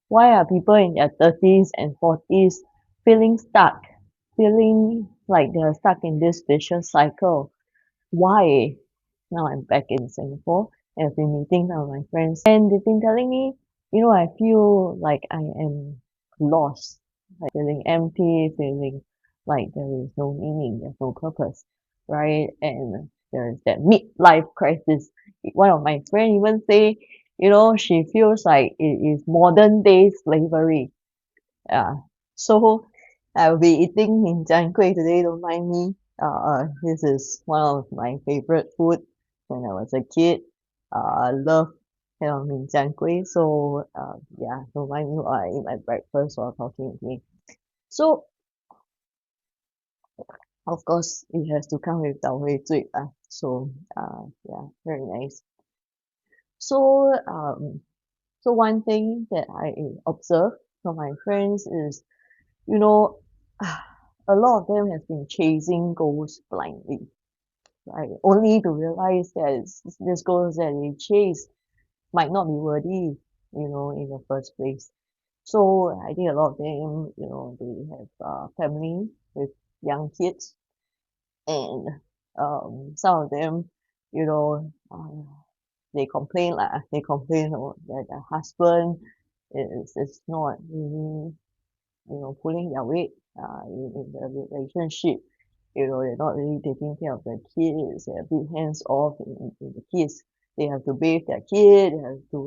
Why are people in their 30s and 40s feeling stuck, feeling like they're stuck in this vicious cycle? Why? Now I'm back in Singapore and I've been meeting some of my friends and they've been telling me, I feel like I am lost, like feeling empty, feeling like there is no meaning, there's no purpose, right? And there's that midlife crisis. One of my friends even say, she feels like it is modern day slavery. Yeah. So I'll be eating min jian kueh today, don't mind me. This is one of my favorite food when I was a kid. I love min jian kueh. So yeah, don't mind me while I eat my breakfast while talking with me. So of course it has to come with tau hui zui. So yeah, very nice. So so one thing that I observe from my friends is you know, a lot of them has been chasing goals blindly, right? Only to realize that this goals that they chase might not be worthy, in the first place. So I think a lot of them, they have family with young kids, and some of them, you know, they complain like they complain that their husband is not really pulling their weight in the relationship. They're not really taking care of their kids. They're a bit hands off in the kids. They have to bathe their kid. They have to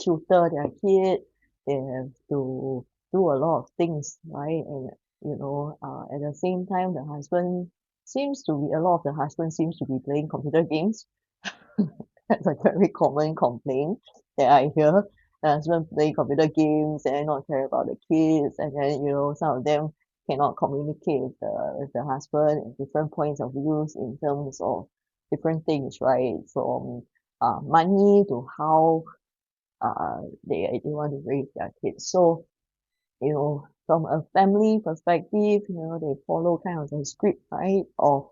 tutor their kid. They have to do a lot of things, right? And at the same time, a lot of the husband seems to be playing computer games. That's a very common complaint that I hear. The husband play computer games and not care about the kids, and then some of them cannot communicate with the husband at different points of views in terms of different things, right? From money to how they want to raise their kids. So from a family perspective, they follow kind of the script, right? Of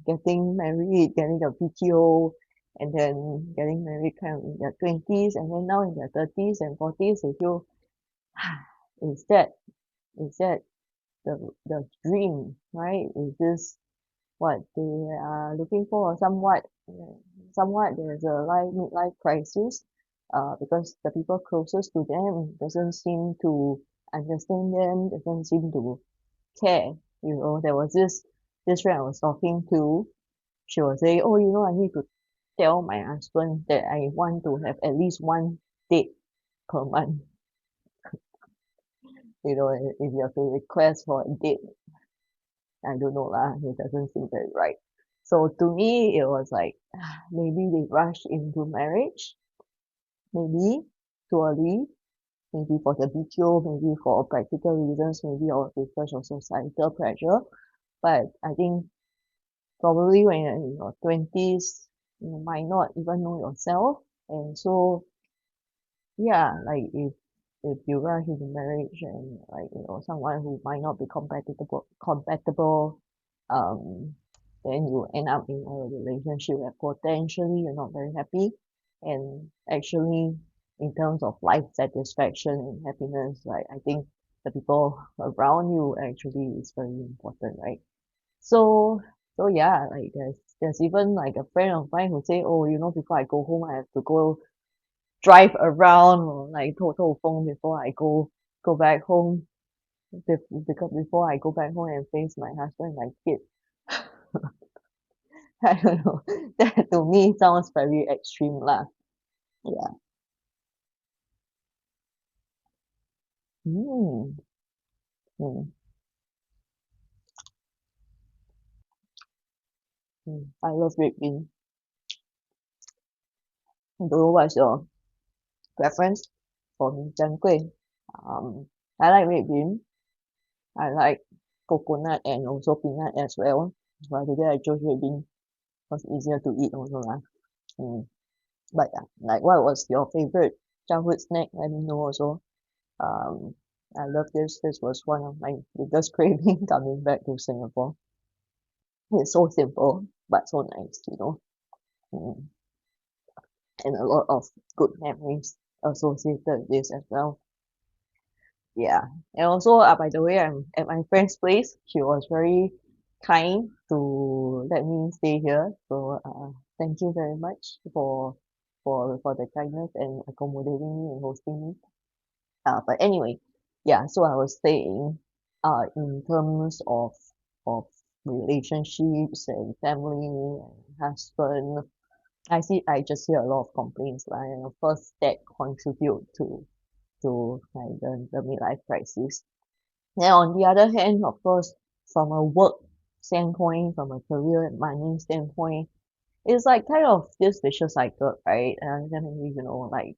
getting married, getting a BTO, and then getting married kind of in their 20s, and then now in their 30s and 40s, they feel, is that is that the dream, right? Is this what they are looking for, or somewhat there's a midlife crisis, because the people closest to them doesn't seem to understand them, doesn't seem to care. There was this friend I was talking to. She was saying, oh, I need to tell my husband that I want to have at least one date per month. If you have to request for a date, I don't know lah, it doesn't seem very right. So to me, it was like maybe they rush into marriage, maybe too early, maybe for the BTO, maybe for practical reasons, maybe or because of societal pressure. But I think probably when you're in your 20s, you might not even know yourself. And so yeah, like if you rush into marriage and like someone who might not be compatible, um then you end up in a relationship where potentially you're not very happy, and actually in terms of life satisfaction and happiness, like I think the people around you actually is very important, right? So so yeah, like there's even like a friend of mine who say, oh, before I go home I have to go drive around or like 透透风 before I go back home, because before I go back home and face my husband and my kid. I don't know. That to me sounds very extreme lah. Yeah. Mm. Mm. Mm. I love red bean. I don't know what's your preference for min jian kueh. I like red bean. I like coconut and also peanut as well. But today I chose red bean because easier to eat also lah. Mm. But yeah, like what was your favorite childhood snack? Let me know also. Um, I love this. This was one of my biggest craving coming back to Singapore. It's so simple but so nice. Mm. and a lot of good memories associated with this as well. Yeah. And also, by the way, I'm at my friend's place. She was very kind to let me stay here. So, thank you very much for the kindness and accommodating me and hosting me. But anyway, yeah. So I was saying, in terms of relationships and family and husband, I just hear a lot of complaints, like, and of course that contribute to like the midlife crisis. Then on the other hand, of course, from a work standpoint, from a career and money standpoint, it's like kind of this vicious cycle, right? And then like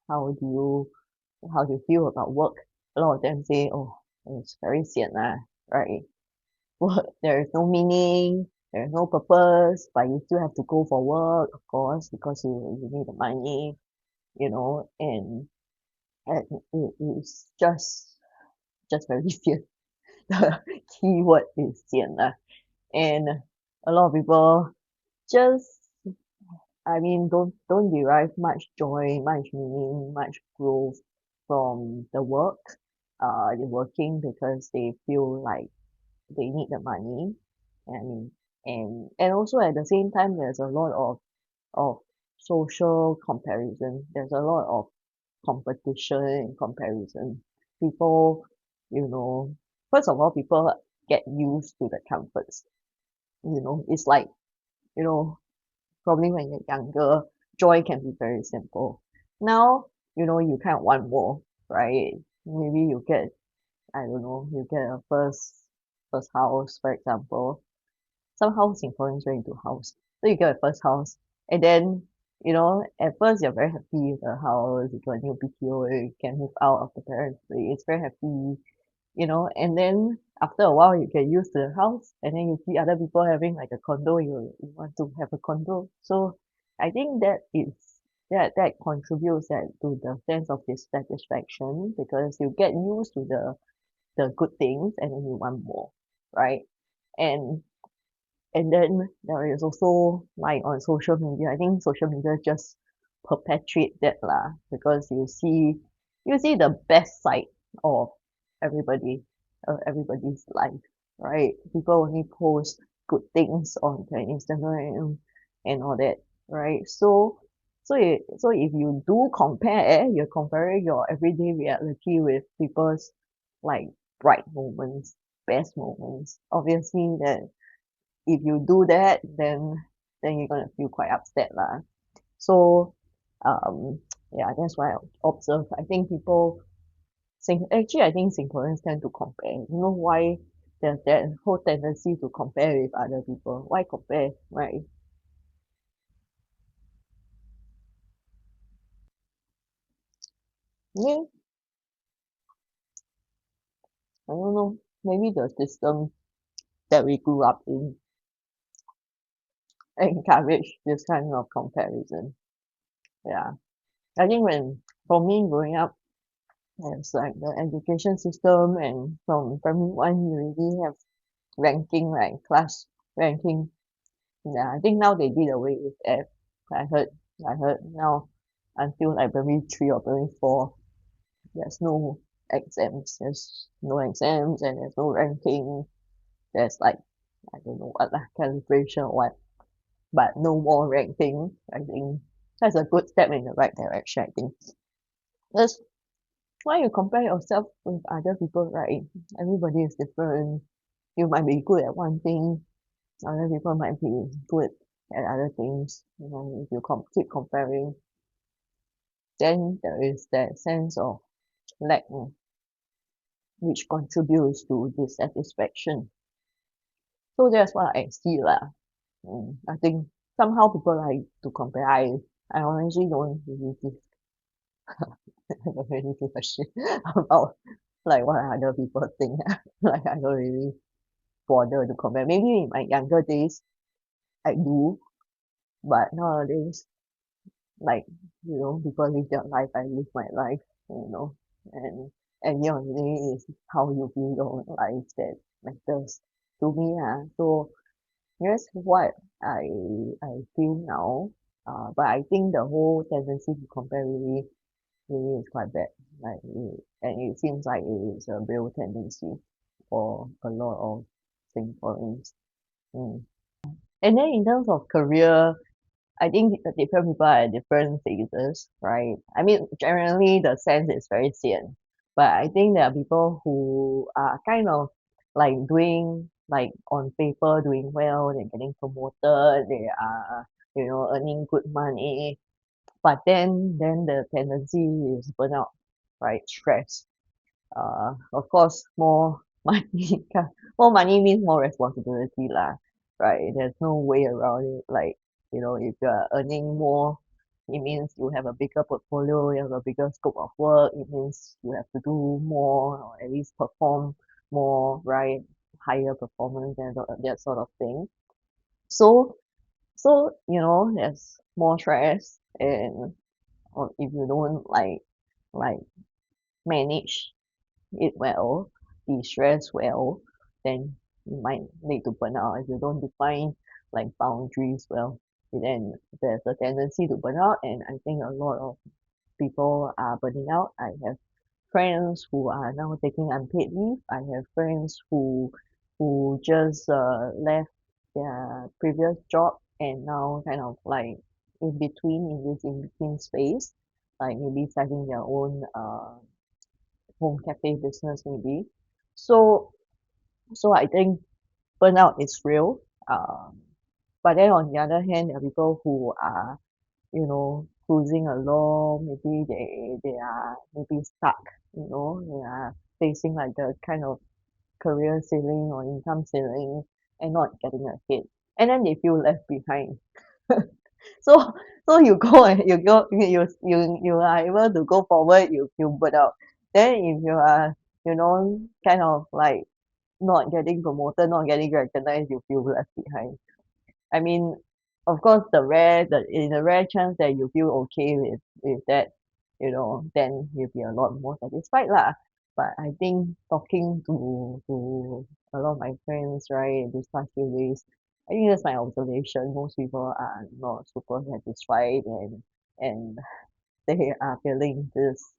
how do you how do you feel about work? A lot of them say, oh, it's very sian right? Work, there is no meaning, there is no purpose, but you still have to go for work, of course, because you need the money, and it is just very fierce. The key word is sian and a lot of people just don't derive much joy, much meaning, much growth from the work. They're working because they feel like they need the money. And and also at the same time there's a lot of social comparison. There's a lot of competition and comparison. People, you know, first of all, people get used to the comforts. It's like, you know, probably when you're younger, joy can be very simple. Now, you kind of want more, right? Maybe you get, I don't know, you get a first house, for example. Somehow Singaporeans very into house. So you get a first house, and then, at first you're very happy with the house, you got a new BTO, you can move out of the parents' place, very happy, and then after a while you get used to the house, and then you see other people having like a condo, you want to have a condo. So I think that contributes that to the sense of dissatisfaction, because you get used to the good things and then you want more, right? And and then there is also like on social media. I think social media just perpetuate that lah, because you see the best side of everybody, everybody's life, right? People only post good things on their Instagram and all that, right? So if you do compare, you're comparing your everyday reality with people's like bright moments, best moments. Obviously, that if you do that, then you're gonna feel quite upset lah. So, yeah, that's why I observe. I think actually, I think Singaporeans tend to compare. You know why there's that whole tendency to compare with other people? Why compare, right? Yeah, I don't know. Maybe the system that we grew up in encourage this kind of comparison. Yeah, I think for me growing up, it's like the education system, and from primary one you already have ranking, right? Class ranking. Yeah, I think now they did away with F. I heard I heard now until like primary three or primary four, there's no exams. There's no exams and there's no ranking. There's like, I don't know what lah, calibration or what, but no more ranking. I think that's a good step in the right direction, I think. Because why you compare yourself with other people, right? Everybody is different. You might be good at one thing, other people might be good at other things. If you keep comparing, then there is that sense of lack, which contributes to dissatisfaction. So that's what I see lah. I think somehow people like to compare. I honestly don't really give I don't really give a shit about like what other people think. Like I don't really bother to compare. Maybe in my younger days I do, but nowadays, like, people live their life, I live my life, you know, and at the end of the day is how you view your own life that matters to me. So here's what I I feel now. But I think the whole tendency to compare really is quite bad. And it seems like it is a real tendency for a lot of Singaporeans. Mm. And then in terms of career, I think different people are at different phases, right? I mean, generally the sense is very same, but I think there are people who are kind of like doing like on paper doing well, they're getting promoted, they are earning good money, but then the tendency is burnout, right? Stress. Of course, more money, more money means more responsibility lah, right? There's no way around it. Like, if you're earning more, it means you have a bigger portfolio, you have a bigger scope of work. It means you have to do more or at least perform more, right? Higher performance and that sort of thing. So, there's more stress, and or if you don't like manage it well, de-stress well, then you might lead to burnout. If you don't define like boundaries well, then there's a tendency to burn out, and I think a lot of people are burning out. I have friends who are now taking unpaid leave. I have friends who just left their previous job and now kind of like in between space, like maybe starting their own home cafe business maybe. So so I think burnout is real. But then on the other hand, there are people who are, cruising along. Maybe they are maybe stuck. They are facing like the kind of career ceiling or income ceiling and not getting ahead. And then they feel left behind. So so you are able to go forward, you feel burnt out. Then if you are, kind of like not getting promoted, not getting recognized, you feel left behind. I mean, of course, in the rare chance that you feel okay with that, then you'll be a lot more satisfied lah. But I think talking to a lot of my friends, right, these past few days, I think that's my observation. Most people are not super satisfied, and they are feeling this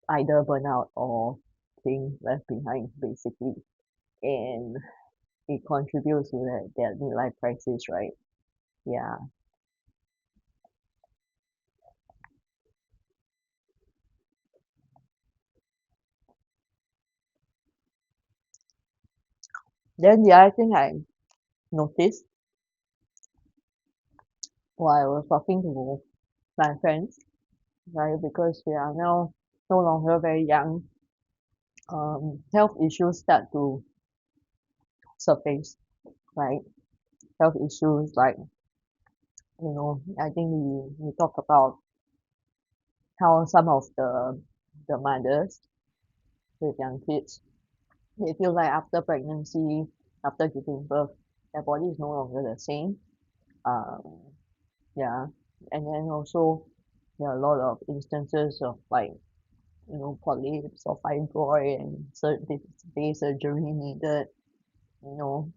either burnout or being left behind, basically. And it contributes to their midlife crisis, right? Yeah. Then the other thing I noticed while I was talking to my friends, right, because we are now no longer very young, health issues start to surface, right? Health issues like, I think we talk about how some of the mothers with young kids, they feel like after pregnancy, after giving birth, their body is no longer the same. Um, yeah, and then also there are a lot of instances of like polyps or fibroid and day surgery needed. You know,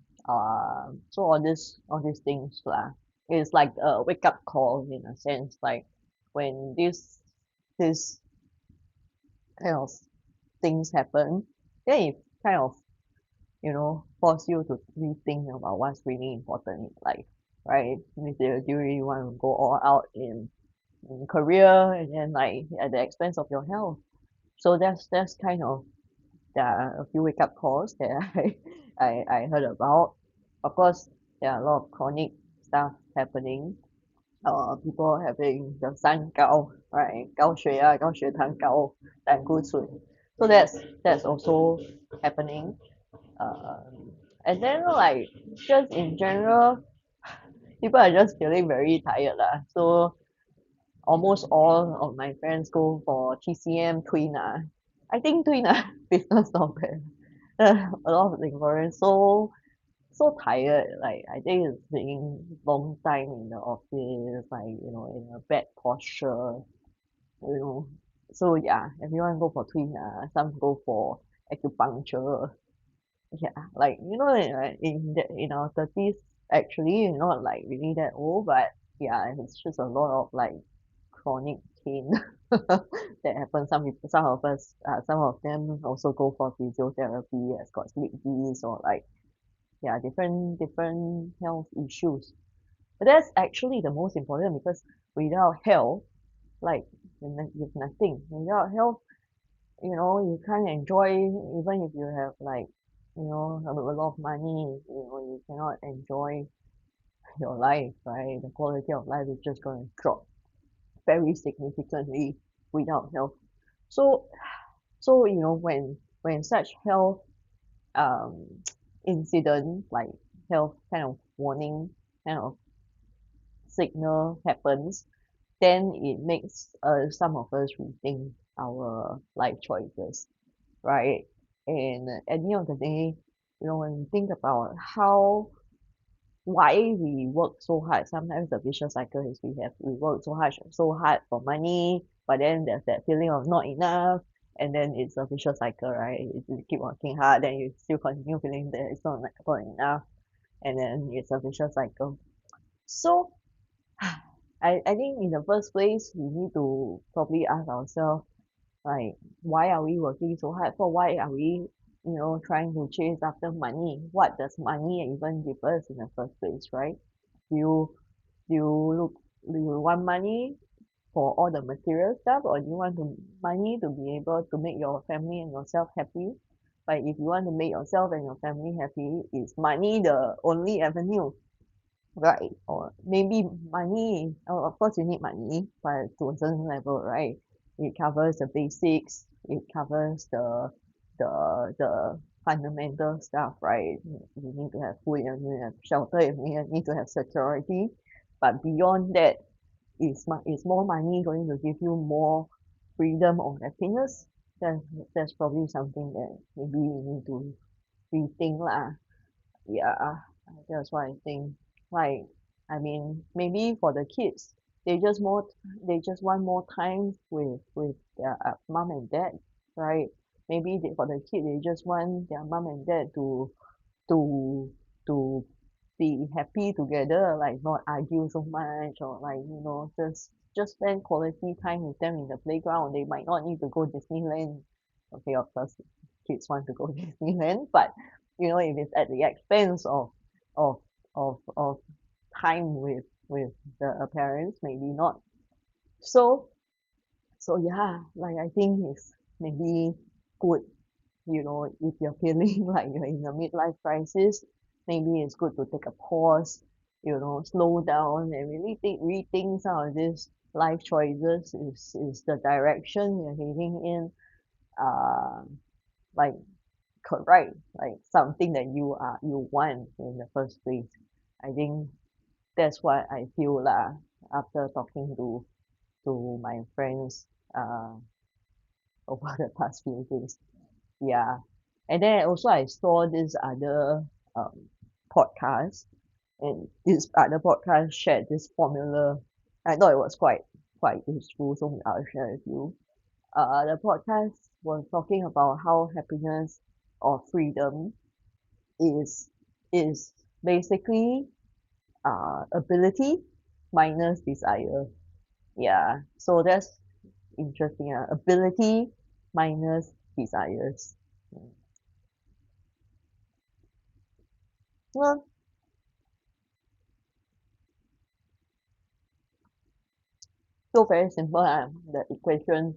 so all these things lah. It's like a wake up call in a sense, like when this kind of things happen, then it kind of force you to rethink about what's really important in life, right? Do you really want to go all out in career and then like at the expense of your health? So that's kind of there are a few wake up calls that I heard about. Of course, there are a lot of chronic stuff happening. People having the 三高, right? 高血压, 高血糖, 胆固醇. So that's also happening. And then like just in general, people are just feeling very tired lah. So almost all of my friends go for TCM twin ah. I think twin ah business not bad. A lot of Singaporeans so tired. Like I think it's being long time in the office, like in a bad posture, you know. So yeah, everyone go for twin ah. Some go for acupuncture. Yeah, like in our 30s, actually not like really that old, but yeah, it's just a lot of like chronic pain that happens. Some people, some of us, some of them also go for physiotherapy, has got sleep discs or like yeah, different health issues. But that's actually the most important because without health, like you've nothing. Without health, you can't enjoy even if you have like, a lot of money, you cannot enjoy your life, right? The quality of life is just going to drop very significantly without health. So, when such health um incident like health kind of warning kind of signal happens, then it makes some of us rethink our life choices, right? And at the end of the day, when we think about why we work so hard, sometimes the vicious cycle is we work so hard for money, but then there's that feeling of not enough, and then it's a vicious cycle, right? You keep working hard, then you still continue feeling that it's not enough, and then it's a vicious cycle. So I think in the first place we need to probably ask ourselves like, why are we working so hard for? Why are we, trying to chase after money? What does money even give us in the first place, right? Do you do you look do you want money for all the material stuff, or do you want money to be able to make your family and yourself happy? But if you want to make yourself and your family happy, is money the only avenue? Right, or maybe money, of course you need money, but to a certain level, right? It covers the basics, it covers the fundamental stuff, right? You need to have food, you need to have shelter, you need to have security. But beyond that, is more money going to give you more freedom or happiness? That's, that's probably something that maybe you need to rethink lah. Yeah, that's what I think. Like, I mean, maybe for the kids, they just want more time with their mom and dad, right? Maybe for the kid, they just want their mom and dad to to be happy together, like not argue so much or like, just spend quality time with them in the playground. They might not need to go Disneyland. Okay, of course, kids want to go Disneyland, but if it's at the expense of of time with the parents, maybe not. So yeah, like I think it's maybe good, if you're feeling like you're in a midlife crisis, maybe it's good to take a pause, slow down and really rethink some of these life choices. Is the direction you're heading in uh like correct, like something that you want in the first place? I think that's what I feel lah after talking to my friends uh over the past few days. Yeah. And then also I saw this other um podcast, and this other podcast shared this formula. I thought it was quite useful, so I'll share with you. The podcast was talking about how happiness or freedom is is basically ability minus desire. Yeah. So that's interesting. Ability minus desires. Mm. Well, so very simple. The equation.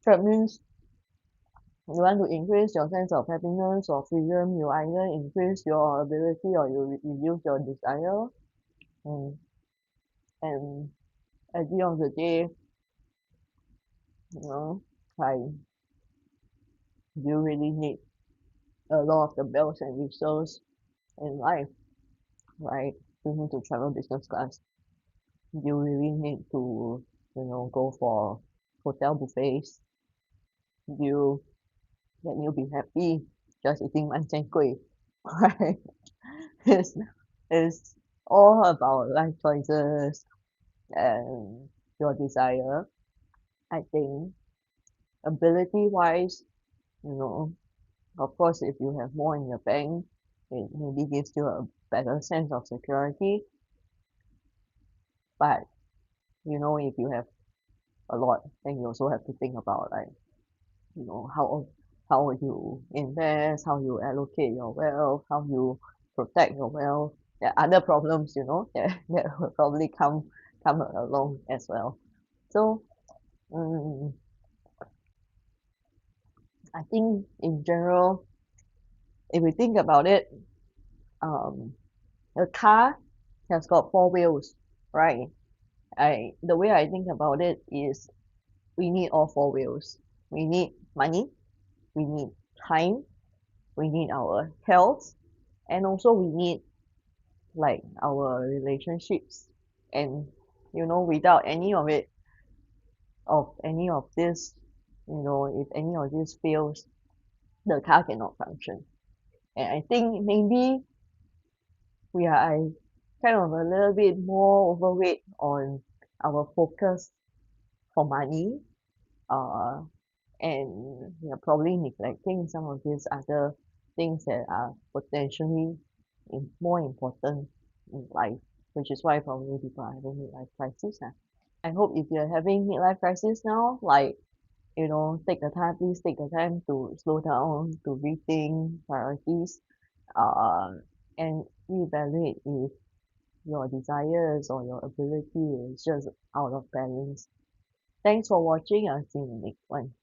That means you want to increase your sense of happiness or freedom, you either increase your ability or you reduce your desire. Mm. And at the end of the day, you know, like, do you really need a lot of the bells and whistles in life, right? You need to travel business class. Do you really need to, go for hotel buffets? Do you Can you be happy just eating 满天贵? Right? It's, it's all about life choices and your desire. I think ability wise, you know, of course, if you have more in your bank, it maybe gives you better sense of security. But if you have a lot, then you also have to think about like how you invest, how you allocate your wealth, how you protect your wealth. There are other problems, that will probably come along as well. So mm, I think in general, if we think about it, um, a car has got four wheels, right? The way I think about it is we need all four wheels. We need money, we need time, we need our health, and also we need like our relationships. And without any of this, if any of this fails, the car cannot function. And I think maybe we are kind of a little bit more overweight on our focus for money, uh, and we are probably neglecting some of these other things that are potentially more important in life, which is why probably people are having midlife crisis. I hope if you're having midlife crisis now, like, take the time, please take the time to slow down, to rethink priorities, um, and reevaluate if your desires or your ability is just out of balance. Thanks for watching. I'll see you in the next one.